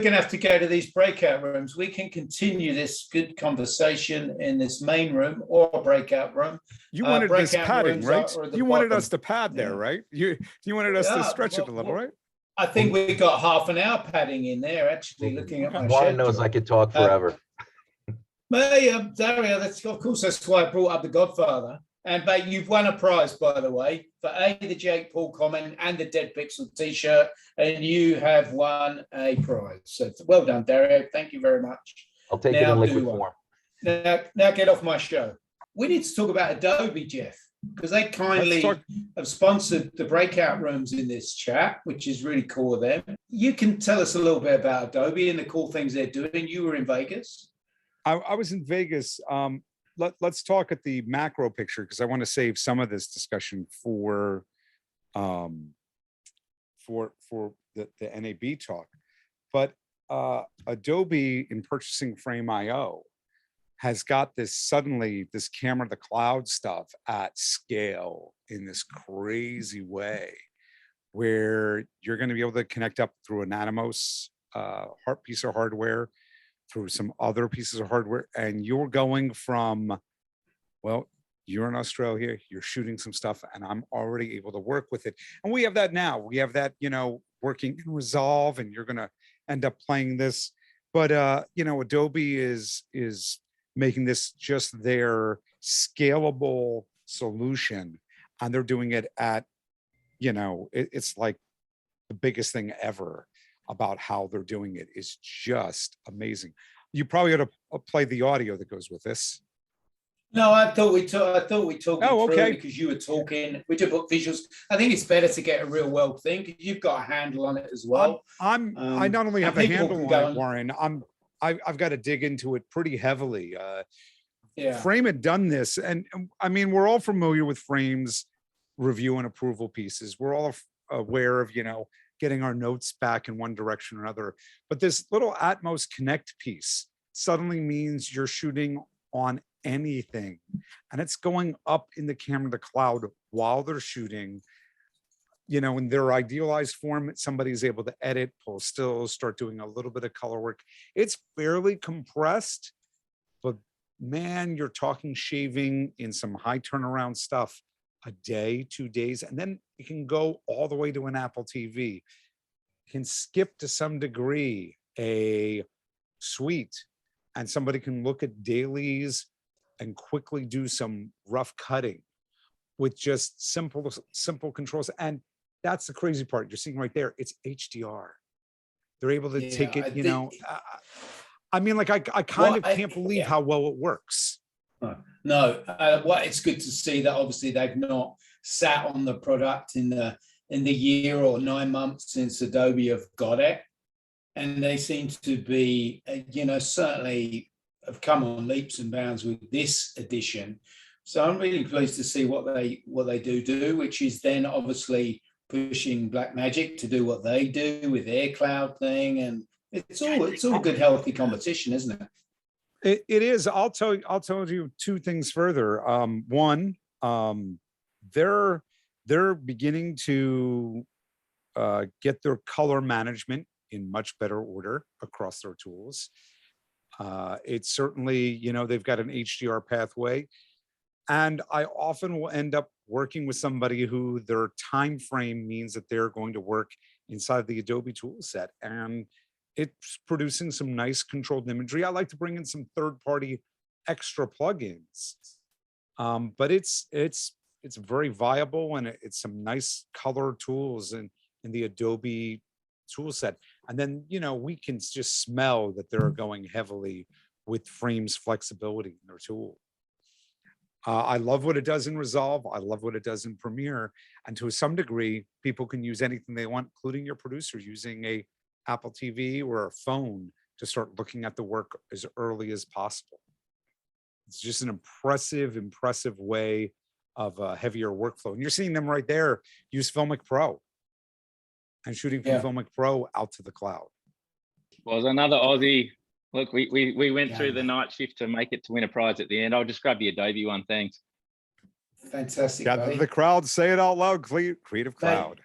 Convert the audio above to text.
going to have to go to these breakout rooms. We can continue this good conversation in this main room or a breakout room. You wanted this padding, right? You wanted us to pad there, Yeah. right? You wanted us to stretch it a little, right? I think we got half an hour padding in there, actually, looking at my Warren knows I could talk forever. Dario, of course, that's why I brought up The Godfather. But you've won a prize, by the way, for the Jake Paul comment and the Dead Pixel t-shirt, and you have won a prize. So well done, Dario. Thank you very much. I'll take it in liquid form. Now get off my show. We need to talk about Adobe, Jeff, because they kindly have sponsored the breakout rooms in this chat, which is really cool of them. You can tell us a little bit about Adobe and the cool things they're doing. You were in Vegas. I was in Vegas. Let's talk at the macro picture, because I want to save some of this discussion for the NAB talk. But Adobe, in purchasing Frame.io, has got this camera to cloud stuff at scale in this crazy way, where you're going to be able to connect up through an Atomos piece of hardware, through some other pieces of hardware, and you're going from, well, you're in Australia, you're shooting some stuff, and I'm already able to work with it. And we have that now. We have that, working in Resolve, and you're going to end up playing this. But, Adobe is making this just their scalable solution, and they're doing it at, it's like the biggest thing ever. About how they're doing it is just amazing. You probably ought to play the audio that goes with this. No, I thought we talked oh, okay. Because you were talking. We did book visuals. I think it's better to get a real world thing, because you've got a handle on it as well. I not only have a handle on it, Warren. I've got to dig into it pretty heavily. Frame had done this, and I mean, we're all familiar with Frame's review and approval pieces. We're all aware of getting our notes back in one direction or another. But this little Atmos Connect piece suddenly means you're shooting on anything, and it's going up in the camera to cloud while they're shooting. In their idealized form, somebody's able to edit, pull stills, start doing a little bit of color work. It's fairly compressed, but man, you're talking shaving in some high turnaround stuff a day, 2 days, and then you can go all the way to an Apple TV. You can skip to some degree a suite, and somebody can look at dailies and quickly do some rough cutting with just simple controls. And that's the crazy part. You're seeing right there, it's HDR. They're able to take it, I mean, like I kind of can't believe how well it works. No, it's good to see that obviously they've not sat on the product in the year or 9 months since Adobe have got it, and they seem to be, certainly have come on leaps and bounds with this edition. So I'm really pleased to see what they do, which is then obviously pushing Blackmagic to do what they do with their cloud thing, and it's all good, healthy competition, isn't it? It is. I'll tell you two things further. One, they're beginning to get their color management in much better order across their tools. It's certainly, they've got an HDR pathway, and I often will end up working with somebody who their time frame means that they're going to work inside the Adobe tool set, and it's producing some nice controlled imagery. I like to bring in some third-party extra plugins, but it's very viable, and it's some nice color tools in the Adobe tool set. And then we can just smell that they're going heavily with Frame's flexibility in their tool. I love what it does in Resolve. I love what it does in Premiere, and to some degree, people can use anything they want, including your producer using a Apple TV or a phone to start looking at the work as early as possible. It's just an impressive way of a heavier workflow. And you're seeing them right there use Filmic Pro and shooting from Filmic Pro out to the cloud. Was another Aussie. Look, we went through the night shift to make it to win a prize at the end. I'll just grab the Adobe one. Thanks. Fantastic. Yeah, the crowd say it out loud. Creative Cloud.